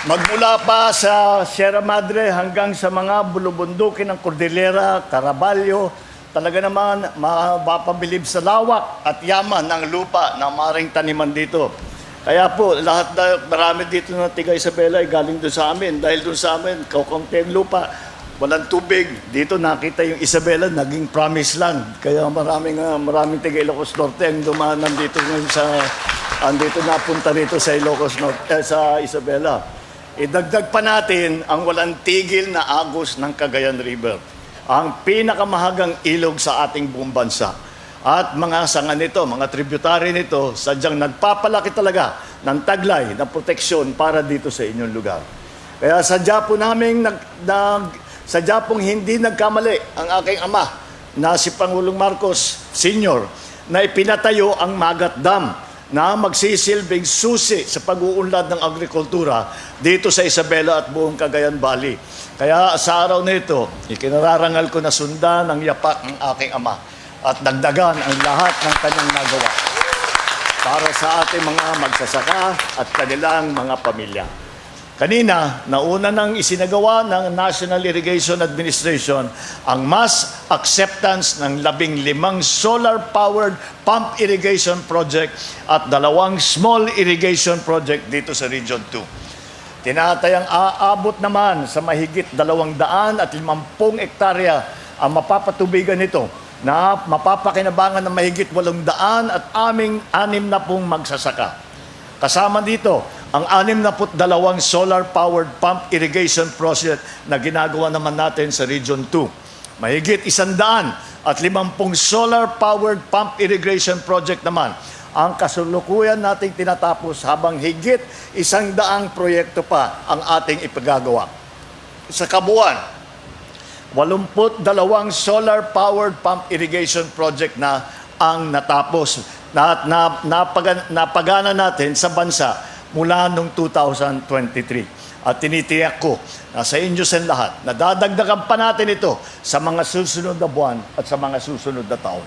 Magmula pa sa Sierra Madre hanggang sa mga bulubundukin ng Cordillera, Caraballo, talaga naman mapapabilib sa lawak at yaman ng lupa na maring taniman dito. Kaya po, lahat na marami dito na tiga Isabela ay galing doon sa amin. Dahil doon sa amin, kaunti ang lupa, walang tubig. Dito nakita yung Isabela, naging promised land. Kaya maraming tiga Ilocos Norte ang dumaan dito ngayon andito napunta rito sa Ilocos Norte, sa Isabela. Idagdag pa natin ang walang tigil na agos ng Cagayan River, ang pinakamahagang ilog sa ating buong bansa. At mga sanga nito, mga tributary nito, sadyang nagpapalaki talaga ng taglay, ng proteksyon para dito sa inyong lugar. Kaya sadya po namin, sadya pong hindi nagkamali ang aking ama na si Pangulong Marcos Sr. na ipinatayo ang Magat Dam na magsisilbing susi sa pag-uunlad ng agrikultura dito sa Isabela at buong Cagayan Valley. Kaya sa araw na ito, ikinararangal ko na sundan ang yapak ng aking ama at dagdagan ang lahat ng kanyang nagawa para sa ating mga magsasaka at kanilang mga pamilya. Kanina, nauna nang isinagawa ng National Irrigation Administration ang mass acceptance ng 15 solar-powered pump irrigation project at 2 small irrigation project dito sa Region 2. Tinatayang aabot naman sa mahigit 250 hektarya ang mapapatubigan nito na mapapakinabangan ng mahigit 800 at 60 magsasaka. Kasama dito ang 62 solar-powered pump irrigation project na ginagawa naman natin sa Region 2. Mahigit 150 solar-powered pump irrigation project naman ang kasulukuyan nating tinatapos habang higit 100 proyekto pa ang ating ipagagawa. Sa kabuuan, 82 solar-powered pump irrigation project na ang natapos na napagana natin sa bansa mula noong 2023. At tinitiyak ko na sa inyo sa lahat, na dadagdagan pa natin ito sa mga susunod na buwan at sa mga susunod na taon.